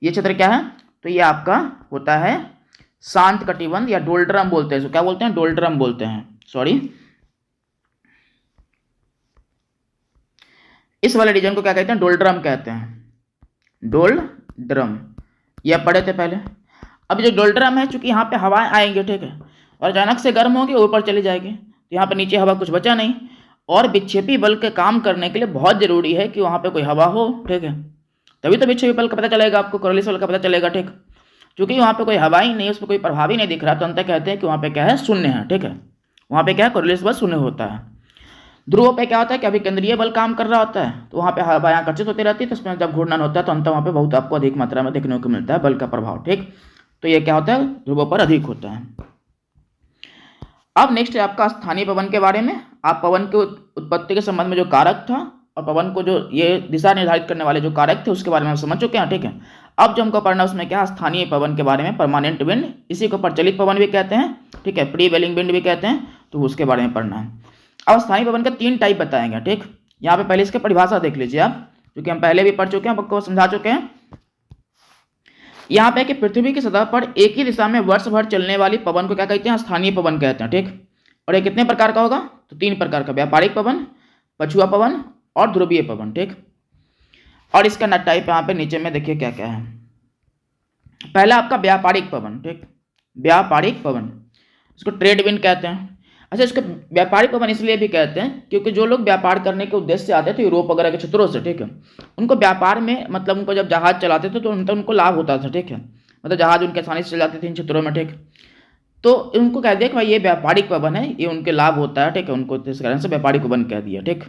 ये क्षेत्र क्या है? तो ये आपका होता है शांत कटिबंध या डोल्ड्रम बोलते हैं। क्या बोलते हैं? डोल्ड्रम बोलते हैं, सॉरी। इस वाले रीजन को क्या कहते हैं? डोल्ड्रम कहते हैं, डोल्ड्रम। ये पढ़े थे पहले। अब जो डोल्ड्रम है, चूंकि यहाँ पे हवाएं आएंगे, ठीक है, और अचानक से गर्म होगी, ऊपर चली जाएगी, तो यहाँ पे नीचे हवा कुछ बचा नहीं, और विक्षेपी बल के काम करने के लिए बहुत जरूरी है कि वहाँ पे कोई हवा हो, ठीक है, तभी तो विक्षेपी बल का पता चलेगा आपको, कोरियोलिस बल का पता चलेगा। ठीक, क्योंकि वहाँ पे कोई हवा ही नहीं, उस पर कोई प्रभाव ही नहीं दिख रहा, तो अंत कहते हैं कि वहाँ पे क्या है? शून्य है। ठीक है, वहाँ पे क्या है? कोरियोलिस बल शून्य होता है। ध्रुवों पे क्या होता है कि अभी केंद्रीय बल काम कर रहा होता है, तो वहाँ पे हवाएं आकर्षित होती रहती है, तो उसमें जब घूर्णन होता है तो अंत वहाँ पे बहुत आपको अधिक मात्रा में देखने को मिलता है बल का प्रभाव। ठीक, तो ये क्या होता है? ध्रुवों पर अधिक होता है। अब नेक्स्ट है आपका स्थानीय पवन के बारे में। आप पवन के उत्पत्ति के संबंध में जो कारक था और पवन को जो ये दिशा निर्धारित करने वाले जो कारक थे उसके बारे में हम समझ चुके हैं। ठीक है, अब जो हमको पढ़ना है उसमें क्या? स्थानीय पवन के बारे में, परमानेंट विंड, इसी को प्रचलित पवन भी कहते हैं, ठीक है, प्रीवेलिंग विंड भी कहते हैं, तो उसके बारे में पढ़ना है। अब स्थानीय पवन का 3 टाइप बताएंगे। ठीक, यहाँ पे पहले इसकी परिभाषा देख लीजिए आप, क्योंकि हम पहले भी पढ़ चुके हैं, आपको समझा चुके हैं। यहाँ पे कि पृथ्वी की सतह पर एक ही दिशा में वर्ष भर चलने वाली पवन को क्या कहते हैं? स्थानीय पवन कहते हैं। ठीक, और ये कितने प्रकार का होगा? तो 3 प्रकार का, व्यापारिक पवन, पछुआ पवन और ध्रुवीय पवन। ठीक, और इसका नट टाइप यहाँ पे नीचे में देखिए क्या क्या है। पहला आपका व्यापारिक पवन। ठीक, व्यापारिक पवन, इसको ट्रेड विंड कहते हैं। अच्छा, इसको व्यापारिक पवन इसलिए भी कहते हैं क्योंकि जो लोग व्यापार करने के उद्देश्य से आते थे यूरोप वगैरह के क्षेत्रों से, ठीक है, उनको व्यापार में, मतलब उनको जब जहाज चलाते थे तो उनको लाभ होता था। ठीक है, मतलब जहाज उनके आसानी से चल जाते थे इन क्षेत्रों में। ठीक, तो उनको कह दिया कि भाई ये व्यापारिक पवन है, ये उनके लाभ होता है। ठीक है, उनको इस कारण से व्यापारिक पवन कह दिया। ठीक,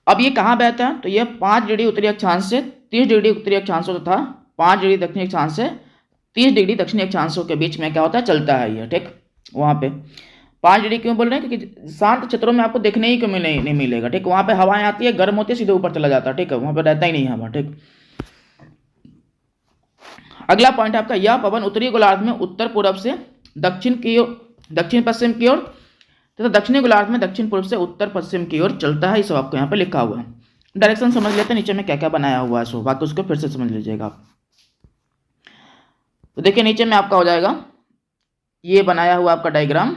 अब ये कहाँ बहता है? तो ये 5 डिग्री उत्तरी अक्षांश से 30 डिग्री उत्तरी अक्षांशों तथा 5 डिग्री दक्षिणी अक्षांश से 30 डिग्री दक्षिणी अक्षांशों के बीच में क्या होता है? चलता है ये। ठीक, वहाँ पे 5 डिग्री क्यों बोल रहे हैं? क्योंकि शांत क्षेत्रों में आपको देखने ही क्यों नहीं मिलेगा। ठीक, वहाँ पे हवाएं आती है, गर्म होती है, सीधे ऊपर चला जाता है। ठीक है, वहाँ पे रहता ही नहीं हवा। ठीक, अगला पॉइंट आपका, यह पवन उत्तरी गोलार्ध में उत्तर पूर्व से दक्षिण पश्चिम की ओर तथा दक्षिणी गोलार्ध में दक्षिण पूर्व से उत्तर पश्चिम की ओर चलता है। ये सब आपको यहाँ पे लिखा हुआ है। डायरेक्शन समझ लेते हैं नीचे में क्या क्या बनाया हुआ है, सो बाकी उसको फिर से समझ लीजिएगा आप। तो देखिए नीचे में आपका हो जाएगा ये बनाया हुआ आपका डायग्राम।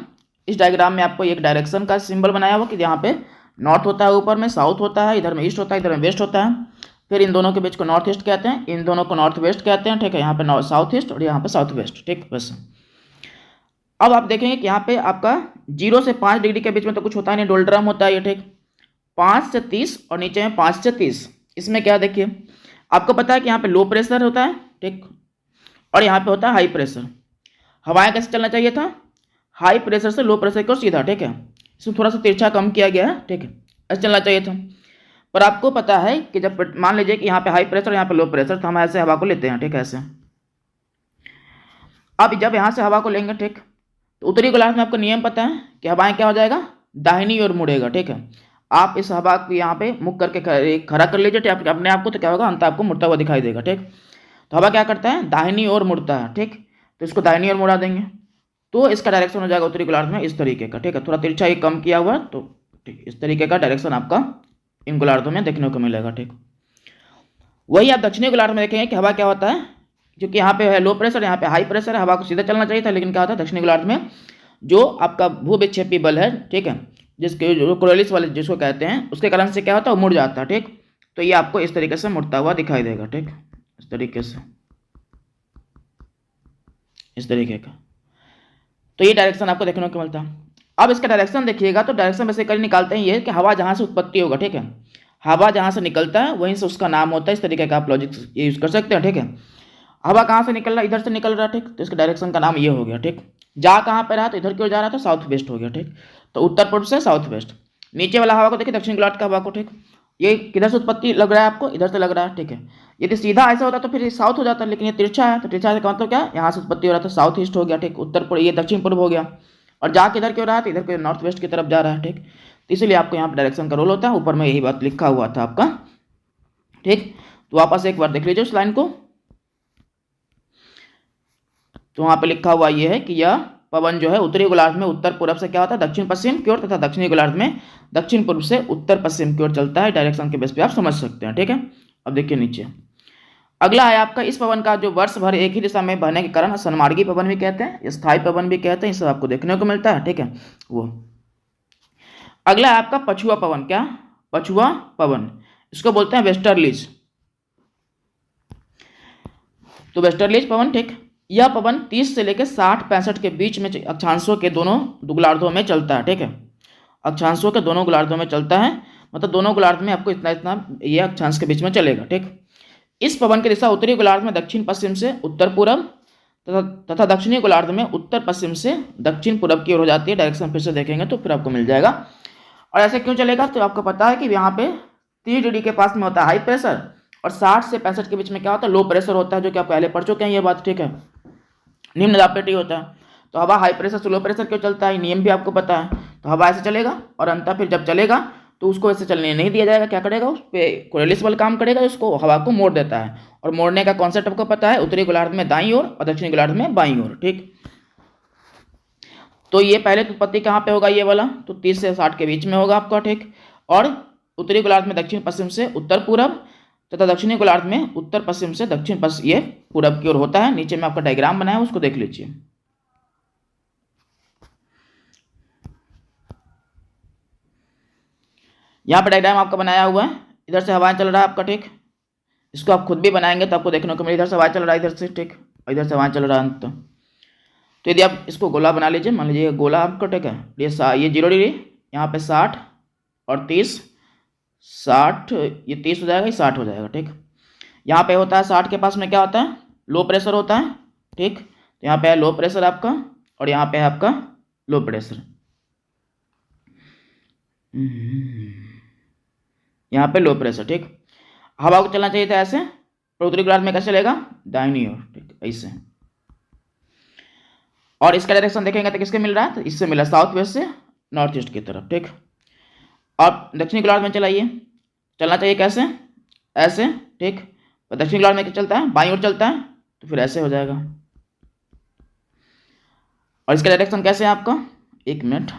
इस डायग्राम में आपको एक डायरेक्शन का सिंबल बनाया हुआ कि यहाँ पे नॉर्थ होता है, ऊपर में साउथ होता है, इधर में ईस्ट होता है, इधर में वेस्ट होता है। फिर इन दोनों के बीच को नॉर्थ ईस्ट कहते हैं, इन दोनों को नॉर्थ वेस्ट कहते हैं। ठीक है, यहाँ पे साउथ ईस्ट और यहाँ पे साउथ वेस्ट। ठीक, बस अब आप देखेंगे कि यहाँ पे आपका 0 से 5 डिग्री के बीच में तो कुछ होता है नहीं, डोल्ड्रम होता है ये। ठीक, 5 से 30 और नीचे में 5 से 30, इसमें क्या देखिए आपको पता है कि यहाँ पे लो प्रेशर होता है। ठीक, और यहाँ पे होता है हाई प्रेशर। हवाएं कैसे चलना चाहिए था? हाई प्रेशर से लो प्रेशर की ओर सीधा। ठीक है, इसमें थोड़ा सा तिरछा कम किया गया है। ठीक है, ऐसे चलना चाहिए था। पर आपको पता है कि जब मान लीजिए कि यहाँ पे हाई प्रेशर, यहाँ पे लो प्रेशर, तो हम ऐसे हवा को लेते हैं। ठीक है, ऐसे। अब जब यहाँ से हवा को लेंगे, ठीक, तो उत्तरी गोलार्ध में आपको नियम पता है कि हवाएं क्या हो जाएगा? दाहिनी ओर मुड़ेगा। ठीक है, आप इस हवा को यहाँ पे मुख करके खड़ा कर लीजिए अपने आप को, तो क्या होगा? अंत आपको मुड़ता हुआ दिखाई देगा। ठीक, तो हवा क्या करता है? दाहिनी ओर मुड़ता है। ठीक, तो इसको दाहिनी ओर मुड़ा देंगे तो इसका डायरेक्शन हो जाएगा उत्तरी गोलार्ध में इस तरीके का। ठीक है, थोड़ा तिरछा ही कम किया हुआ, तो ठीक इस तरीके का डायरेक्शन आपका इन गोलार्धों में देखने को मिलेगा। ठीक, वही आप दक्षिणी गोलार्ध में देखेंगे कि हवा क्या होता है, क्योंकि यहाँ पे है लो प्रेशर, यहाँ पे हाई प्रेशर है, हवा को सीधा चलना चाहिए था, लेकिन क्या होता है दक्षिणी गोलार्ध में जो आपका भूविक्षेपी बल है, ठीक है, जिसके जो कोरियोलिस वाले जिसको कहते हैं, उसके कारण से क्या होता है? वो मुड़ जाता है। ठीक, तो ये आपको इस तरीके से मुड़ता हुआ दिखाई देगा। ठीक, इस तरीके से, इस तरीके का, तो ये डायरेक्शन आपको देखने को मिलता है। अब इसका डायरेक्शन देखिएगा तो डायरेक्शन बेसिकली निकालते हैं ये कि हवा जहाँ से उत्पत्ति होगा, ठीक है, हवा जहाँ से निकलता है वहीं से उसका नाम होता है। इस तरीके का आप लॉजिक ये यूज कर सकते हैं। ठीक है, हवा कहाँ से निकल रहा है? इधर से निकल रहा है। ठीक, तो इसका डायरेक्शन का नाम ये हो गया। ठीक, जा कहाँ पे रहा? तो इधर की ओर जा रहा था, साउथ वेस्ट हो गया। ठीक, तो उत्तर पूर्व से साउथ वेस्ट। नीचे वाला हवा को देखिए, दक्षिण गोलार्ध का हवा को। ठीक, ये किधर से उत्पत्ति लग रहा है आपको? इधर से लग रहा है। ठीक है, यदि सीधा ऐसा होता तो फिर साउथ हो जाता, लेकिन ये तिरछा है, तो तिरछा का मतलब क्या? यहाँ से उत्पत्ति हो रहा था, साउथ ईस्ट हो गया। ठीक, उत्तर पूर्व, ये दक्षिण पूर्व हो गया, और जा किधर क्यों रहा है? तो इधर के नॉर्थ वेस्ट की तरफ जा रहा है। ठीक, तो इसलिए आपको यहाँ पर डायरेक्शन का रोल होता है। ऊपर में यही बात लिखा हुआ था आपका ठीक, तो वापस एक बार देख लीजिए उस लाइन को। तो वहाँ पे लिखा हुआ ये है कि यह पवन जो है उत्तरी गोलार्ध में उत्तर पूर्व से क्या होता है दक्षिण पश्चिम की ओर, तथा दक्षिणी गोलार्ध में दक्षिण पूर्व से उत्तर पश्चिम की ओर चलता है। डायरेक्शन के बेस पे आप समझ सकते हैं। ठीक है, अब देखिए नीचे अगला है आपका, इस पवन का जो वर्ष भर एक ही दिशा में बहने के कारण सन्मार्गी पवन भी कहते हैं, स्थायी पवन भी कहते हैं, ये सब आपको देखने को मिलता है। ठीक है, वो अगला है आपका पछुआ पवन। क्या? पछुआ पवन, इसको बोलते हैं वेस्टर्लीज। तो वेस्टर्लीज पवन, ठीक, यह पवन 30 से लेकर 60-65 के बीच में अक्षांशों के दोनों गोलार्धों में चलता है। ठीक है, अक्षांशों के दोनों गोलार्धों में चलता है, मतलब दोनों गोलार्ध में आपको इतना इतना ये अक्षांश के बीच में चलेगा। ठीक, इस पवन की दिशा उत्तरी गोलार्ध में दक्षिण पश्चिम से उत्तर पूर्व तथा दक्षिणी गोलार्ध में उत्तर पश्चिम से दक्षिण पूर्व की ओर हो जाती है। डायरेक्शन फिर से देखेंगे तो फिर आपको मिल जाएगा। और ऐसे क्यों चलेगा? तो आपको पता है कि यहाँ पे 30 डिग्री के पास में होता है हाई प्रेशर, और 60 से 65 के बीच में क्या होता है लो प्रेशर होता है, जो कि आप पहले पढ़ चुके हैं ये बात। ठीक है, निम्न दाब पेटी होता है। तो हवा हाई प्रेशर से लो प्रेशर क्यों चलता है, नियम भी आपको पता है। तो हवा ऐसे चलेगा और अंततः फिर जब चलेगा तो उसको ऐसे चलने नहीं दिया जाएगा। क्या करेगा? उस पर कोरियोलिस बल काम करेगा, उसको हवा को मोड़ देता है। और मोड़ने का कॉन्सेप्ट आपको पता है, उत्तरी गोलार्ध में दाईं ओर और दक्षिणी गोलार्ध में बाईं ओर। ठीक, तो ये पहले उत्पत्ति कहाँ पे होगा? ये वाला तो 30 से 60 के बीच में होगा आपका। ठीक, और उत्तरी गोलार्ध में दक्षिण पश्चिम से उत्तर पूर्व तथा दक्षिणी गोलार्ध में उत्तर पश्चिम से दक्षिण पश्चिम ये पूरब की ओर होता है। नीचे में आपका डायग्राम बनाया है, उसको देख लीजिए। यहाँ पे डायग्राम आपका बनाया हुआ है, इधर से हवाएं चल रहा है आपका। ठीक, इसको आप खुद भी बनाएंगे तो आपको देखने को मिले, इधर से हवा चल रहा है इधर से। ठीक, और इधर से हवा चल रहा है। तो यदि आप इसको गोला बना लीजिए, मान लीजिए गोला आपका। ठीक है, ये 0 डिग्री, यहाँ पे 60 और 30, 60 ये 30 हो जाएगा, ये 60 हो जाएगा। ठीक, यहाँ पे होता है 60 के पास में क्या होता है? लो प्रेशर होता है। ठीक, तो यहाँ पे है लो प्रेशर आपका, और यहाँ पे है आपका लो प्रेशर। यहाँ पे लो प्रेशर। ठीक, हवा को चलना चाहिए था ऐसे, पर उत्तरी गोलार्ध में कैसे चलेगा? दाहिनी ओर। ठीक, ऐसे। और इसका डायरेक्शन देखेंगे तो किसके मिल रहा है? तो इससे मिला साउथ वेस्ट से नॉर्थ ईस्ट की तरफ। ठीक, और दक्षिणी गोलार्ध में चलाइए, चलना चाहिए कैसे? ऐसे। ठीक, तो दक्षिणी गोलार्ध में क्या चलता है? बाईं ओर चलता है, तो फिर ऐसे हो जाएगा। और इसका डायरेक्शन कैसे है आपका? एक मिनट,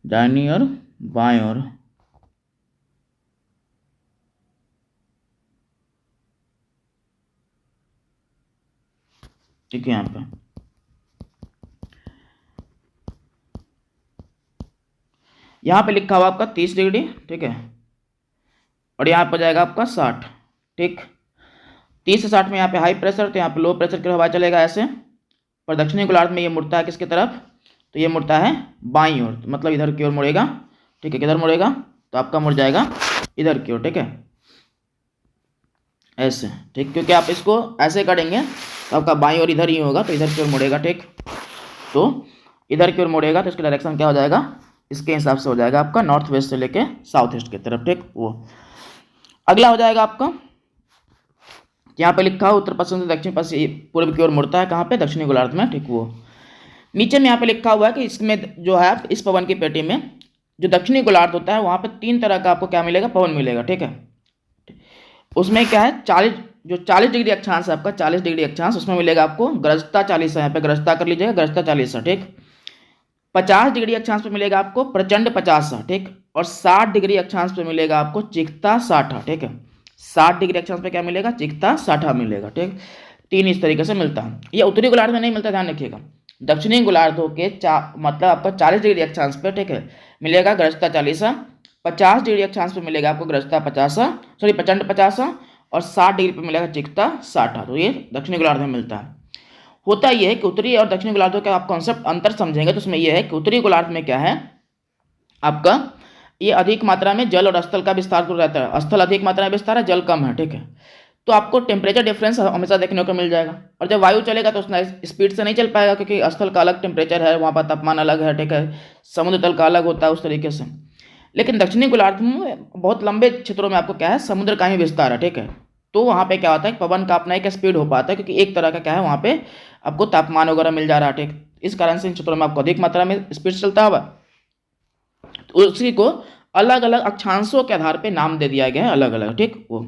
दाहिनी ओर बाईं ओर। ठीक है, यहाँ पे लिखा हुआ आपका 30 डिग्री। ठीक है, और यहाँ पर जाएगा आपका 60। ठीक, 30 से 60 में यहाँ पे हाई प्रेशर, तो यहाँ पे लो प्रेशर की हवा चलेगा ऐसे। पर दक्षिणी गोलार्ध में ये मुड़ता है किसकी तरफ? तो ये मुड़ता है बाईं ओर, तो मतलब इधर की ओर मुड़ेगा। ठीक है, किधर मुड़ेगा? तो आपका मुड़ जाएगा इधर की ओर। ठीक है, ऐसे। ठीक, क्योंकि आप इसको ऐसे करेंगे तो आपका बाईं ओर इधर ही होगा, तो इधर की ओर मुड़ेगा। ठीक, तो इधर की ओर मुड़ेगा तो इसका डायरेक्शन क्या हो जाएगा? इसके हिसाब से हो जाएगा आपका नॉर्थ वेस्ट से लेके साउथ ईस्ट की तरफ। ठीक, वो अगला हो जाएगा आपका, यहाँ पे लिखा है उत्तर पश्चिम से दक्षिण पश्चिम पूर्व की ओर मुड़ता है। कहाँ पे? दक्षिणी गोलार्ध में। ठीक, वो नीचे में यहाँ पे लिखा हुआ है कि इसमें जो है इस पवन की पेटी में जो दक्षिणी गोलार्ध होता है वहाँ पे 3 तरह का आपको क्या मिलेगा? पवन मिलेगा। ठीक है, उसमें क्या है? 40 डिग्री अक्षांश है आपका, 40 डिग्री अक्षांश, उसमें मिलेगा आपको गरजता 40 है। यहाँ पे गरजता कर लीजिएगा, गरजता 40 है। ठीक, 50 डिग्री अक्षांश पे मिलेगा आपको प्रचंड 50। ठीक, और 60 डिग्री अक्षांश पे मिलेगा आपको चिकता 60। ठीक है, 60 डिग्री अक्षांश पे क्या मिलेगा? चिकता 60 मिलेगा। ठीक, 3 इस तरीके से मिलता है। ये उत्तरी गोलार्ध में नहीं मिलता, ध्यान रखिएगा। दक्षिणी गोलार्धों के मतलब आपका 40 डिग्री अक्षांश पे, ठीक है, मिलेगा गरजता 40, 50 डिग्री अक्षांश पे मिलेगा आपको गरजता 50, सॉरी प्रचंड 50, और 60 डिग्री पे मिलेगा चिकता 60। तो ये दक्षिणी गोलार्ध में मिलता है। होता यह है कि उत्तरी और दक्षिणी गोलार्धों का आप कॉन्सेप्ट अंतर समझेंगे तो उसमें यह है कि उत्तरी गोलार्ध में क्या है आपका, ये अधिक मात्रा में जल और स्थल का विस्तार तो रहता है। स्थल अधिक मात्रा में विस्तार है, जल कम है। ठीक है, तो आपको टेम्परेचर डिफरेंस हमेशा देखने को मिल जाएगा। और जब वायु चलेगा तो उसमें स्पीड से नहीं चल पाएगा, क्योंकि स्थल का अलग टेम्परेचर है, वहाँ पर तापमान अलग है। ठीक है, समुद्र तल का अलग होता है उस तरीके से। लेकिन दक्षिणी गोलार्ध में बहुत लंबे क्षेत्रों में आपको क्या है? समुद्र का ही विस्तार है। ठीक है, तो वहाँ पे क्या होता है? पवन का अपना एक स्पीड हो पाता है, क्योंकि एक तरह का क्या है वहाँ पे आपको तापमान वगैरह मिल जा रहा है। ठीक, इस कारण से इन क्षेत्रों में आपको अधिक मात्रा में स्पीड चलता होगा। तो उसी को अलग अलग अक्षांशों के आधार पे नाम दे दिया गया है अलग अलग, ठीक। वो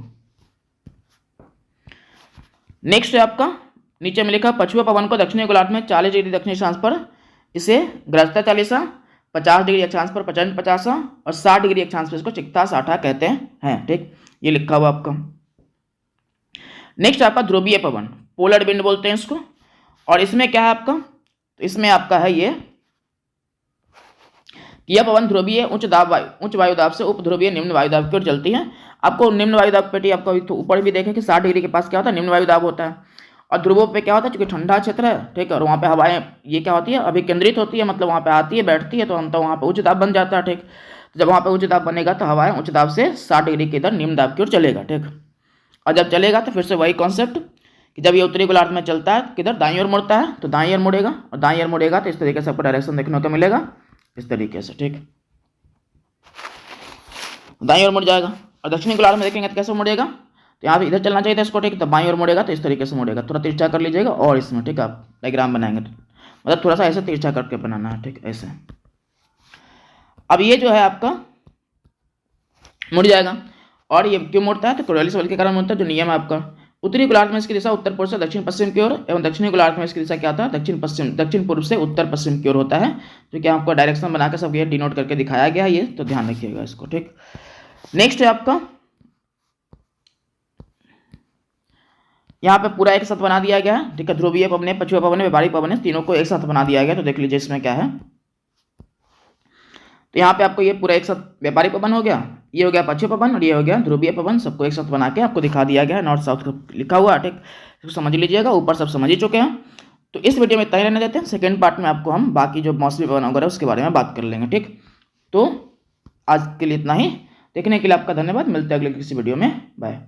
नेक्स्ट है आपका, नीचे में लिखा पछुआ पवन को दक्षिणी गोलार्ध में 40 डिग्री दक्षिणी अक्षांश पर इसे ग्रजता 40, 50 डिग्री अक्षांश पर प्रचंड 50 और 60 डिग्री अक्षांश पर इसको चिक्ता 60 कहते हैं, ठीक। ये लिखा हुआ आपका। नेक्स्ट आपका ध्रुवीय पवन, पोलर विंड बोलते हैं इसको। और इसमें क्या है आपका, तो इसमें आपका है ये कि यह पवन ध्रुवीय उच्च वायु दाब से उप ध्रुवीय निम्न वायु दाब की ओर चलती है। आपको निम्न वायु दाब पेटी आपको तो ऊपर भी देखें कि 60 डिग्री के पास क्या होता है, निम्न वायु दाब होता है। और ध्रुवों पे क्या होता है, चूंकि ठंडा क्षेत्र है, ठीक है, और वहाँ पे हवाएं ये क्या होती है, अभिकेंद्रित होती है, मतलब वहाँ पे आती है बैठती है, तो हम तो वहाँ पे उच्च दाब बन जाता है, ठीक। तो जब वहाँ पे उच्च दाब बनेगा तो हवाएं उच्च दाब से 60 डिग्री के इधर निम्न दाब की ओर चलेगा, ठीक। और जब चलेगा तो फिर से वही कॉन्सेप्ट कि जब ये उत्तरी गोलार्ध में चलता है किधर दाईं ओर मुड़ता है, तो दाईं ओर मुड़ेगा, और दाईं ओर मुड़ेगा तो इस तरीके से आपको डायरेक्शन देखने को मिलेगा, इस तरीके से, ठीक। दाईं ओर मुड़ जाएगा। और दक्षिणी गोलार्ध में देखेंगे तो कैसे मुड़ेगा, तो यहाँ पे इधर चलना चाहिए था इसको, ठीक। तो बाईं ओर मुड़ेगा तो इस तरीके से मुड़ेगा, थोड़ा तिरछा कर लीजिएगा और इसमें, ठीक। आप डायग्राम बनाएंगे तो मतलब थोड़ा सा ऐसे तिरछा करके बनाना है, ठीक, ऐसे। अब ये जो है आपका मुड़ जाएगा। और ये क्यों मुड़ता है, तो कोरियोलिस बल के कारण मुड़ता है, जो नियम है आपका। उत्तरी गोलार्ध में इसकी दिशा उत्तर पूर्व से दक्षिण पश्चिम की ओर, एवं दक्षिणी गोलार्ध में इसकी दिशा क्या होता है, दक्षिण पूर्व से उत्तर पश्चिम की ओर होता है, जो कि आपको डायरेक्शन बनाकर सब ये डिनोट करके दिखाया गया है, ये तो ध्यान रखिएगा इसको, ठीक। नेक्स्ट है आपका, यहाँ पे पूरा एक साथ बना दिया गया है, ठीक है। ध्रुवीय पवन है, पछुआ पवन है, व्यापारिक पवन है, तीनों को एक साथ बना दिया गया। तो देख लीजिए इसमें क्या है, तो यहाँ पे आपको ये पूरा एक साथ व्यापारिक पवन हो गया, ये हो गया पछुआ पवन और ये हो गया ध्रुवीय पवन, सबको एक साथ बना के आपको दिखा दिया गया है, नॉर्थ साउथ का लिखा हुआ है, ठीक। इसको समझ लीजिएगा, ऊपर सब समझ ही चुके हैं। तो इस वीडियो में इतना ही रहने देते हैं, सेकेंड पार्ट में आपको हम बाकी जो मौसमी पवन वगैरह उसके बारे में बात कर लेंगे, ठीक। तो आज के लिए इतना ही, देखने के लिए आपका धन्यवाद, मिलते हैं अगले किसी वीडियो में, बाय।